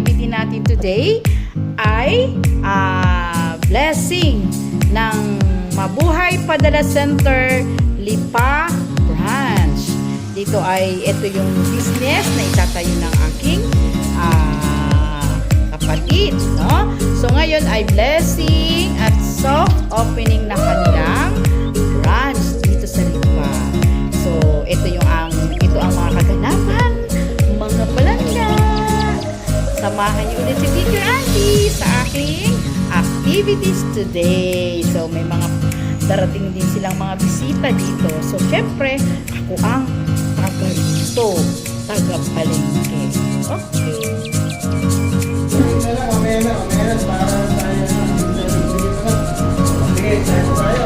activity natin today ay blessing ng Mabuhay Padala Center Lipa Branch. Dito ay ito yung business na itatayo ng aking kapatid, no? So ngayon ay blessing at soft opening na kanilang branch dito sa Lipa. So ito ang mga kaganapan, mga palangga. Samahan niyo ulit si Teacher Auntie sa aking activities today. So may mga darating din silang mga bisita dito. So syempre, ako ang taga dito, taga palengke. Okay. Mamaya para tayo sige, tayo.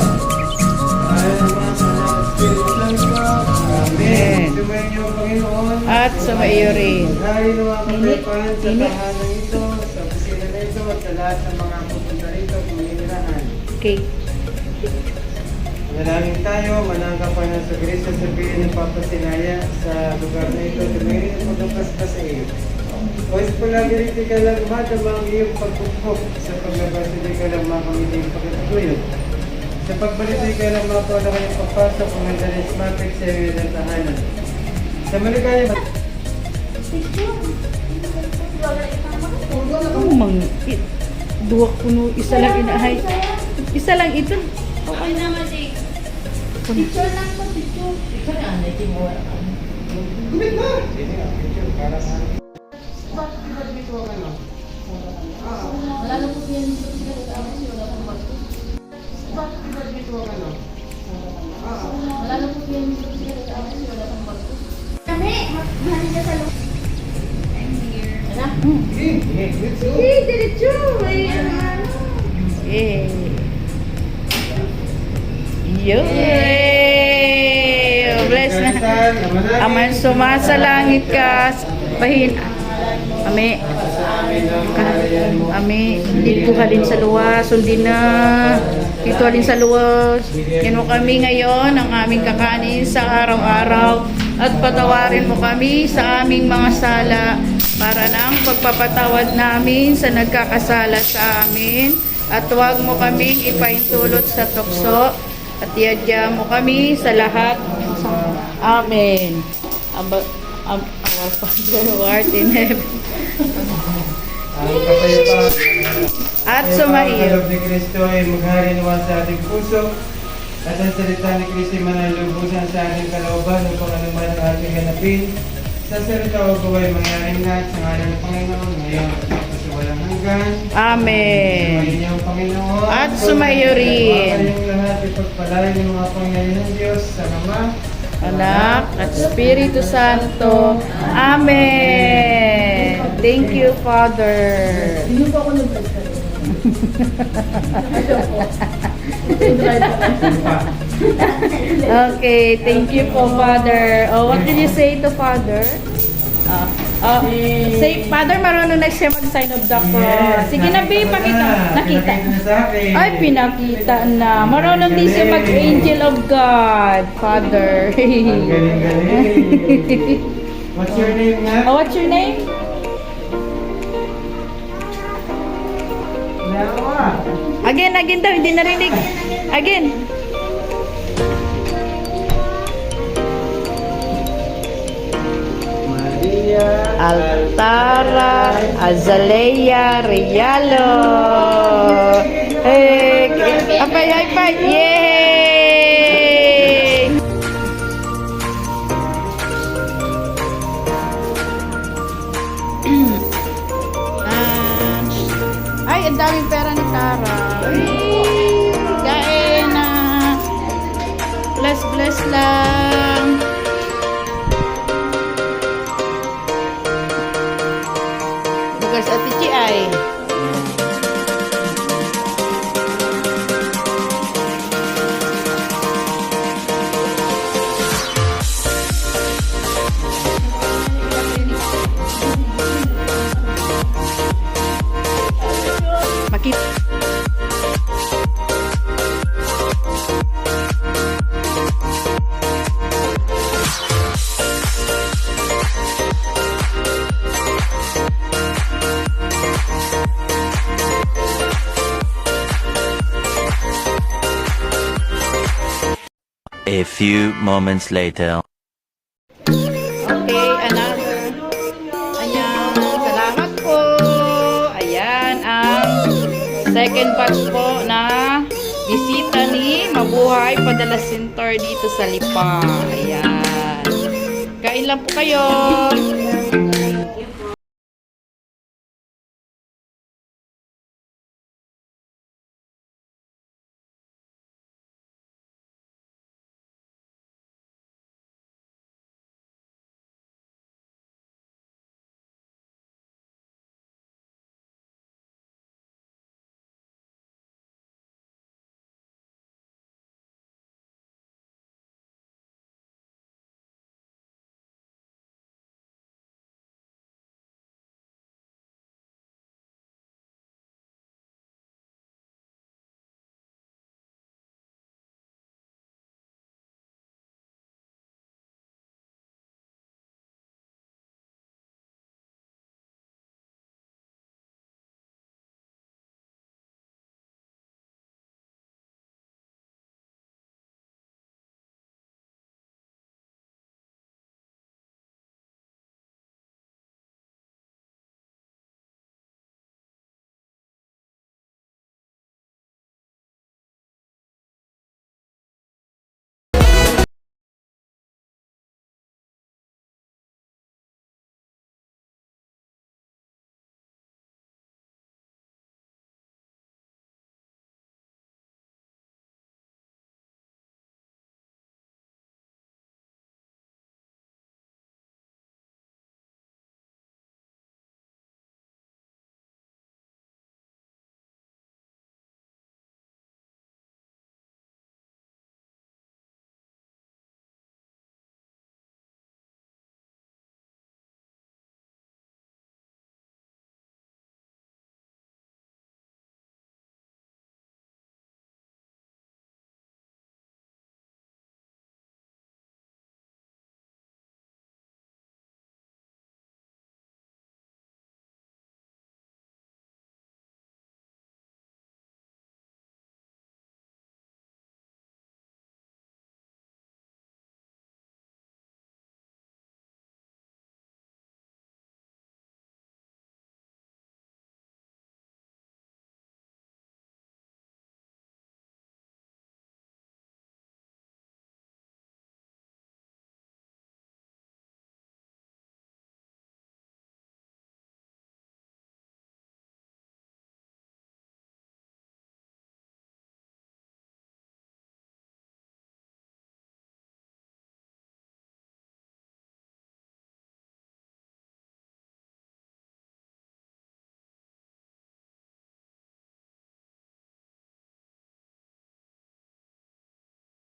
Amen. Sumayin niyo ang Panginoon. At sumaiyo rin. Maghari ng mga kapayapaan sa tahanan ito, sa opisina na ito, at sa lahat ng mga pupunta rito, kuminirahan. Okay. Manalangin tayo, mananggapan ng sa Kristo sa piling ng papasinaya sa lugar na ito, tumingin ang pagkapaspas sa iyo. Pwes po lagi rin ka lang madama ang iyong pagpupok sa paglabas, hindi ka lang makamiting pagkataguyod. Sa pagbalik, hindi ka lang mapala kayong pagpasok kung nandalis matik sa iyo ng tahanan. Sa maligaya, Duwak puno, isa lang inahay. Isa lang ito. Okay naman eh. Picture lang to, picture. Picture na, natin mo. gumit na! Sige nga, picture, para sa ano. Bakit pinag-dito ang ano? Wala na po yan. Wala pang bago. Bakit pinag-dito ang ano? Wala na po yan. Wala pang bago. Kami, mahali na sa loob. I'm here. Ano? Sige, let's go! Diretso. Ay, ano? Yay! Yay! Bless na. Aman sumasalangit ka. Bahin. Ami. Ami. Dito halin sa luwas. Sundin na. Dito halin sa luwas. Yan mo kami ngayon ang aming kakanin sa araw-araw. At patawarin mo kami sa aming mga sala para ng pagpapatawad namin sa nagkakasala sa amin. At huwag mo kaming ipaintulot sa tukso. At iadya mo kami sa lahat. Amen. Our Father who art in heaven. Ang kapayapaan At ay sumaiyo. pangkaloob ni Kristo ay maghari naman sa ating puso. At ang salita ni Kristo manalulubusan sa ating kalooban upang anuman ang ating ganapin. Sa salita o gaway mangyaring lahat sa ngalan ng Panginoon ngayon at sa walang hanggan. Amen. Sumayin niyo ang Panginoon. At sumaiyo rin. Kayong lahat ipagpalain ng mga pangyayari ng Diyos sa Ama, Anak at Espiritu Santo. Amen. Thank you, Father. Hindi po ako nag-vlog. Okay, thank you po, Father. Oh, what did you say to Father? Say, Father, marunong na siya mag-sign of the cross. Sige na, babe, pakita. Nakita. na sa akin. Ay, pinakita na. Marunong din siya mag-angel of God, Father. Ang galing-galing. What's your name nga? Oh, what's your name? Nawa. Again daw, hindi narinig. Again. Maria Altara Azalea Rialo. Hey, apay, apay. Yay! Ay, ang daming pera ni Tara. Kain na. Bless lang. Bukas at Tichi ay. A few moments later. Okay, another. Ayan, salamat po. Ayan, ang second batch po na bisita ni Mabuhay Padala Center dito sa Lipa. Ayan. Kain lang po kayo.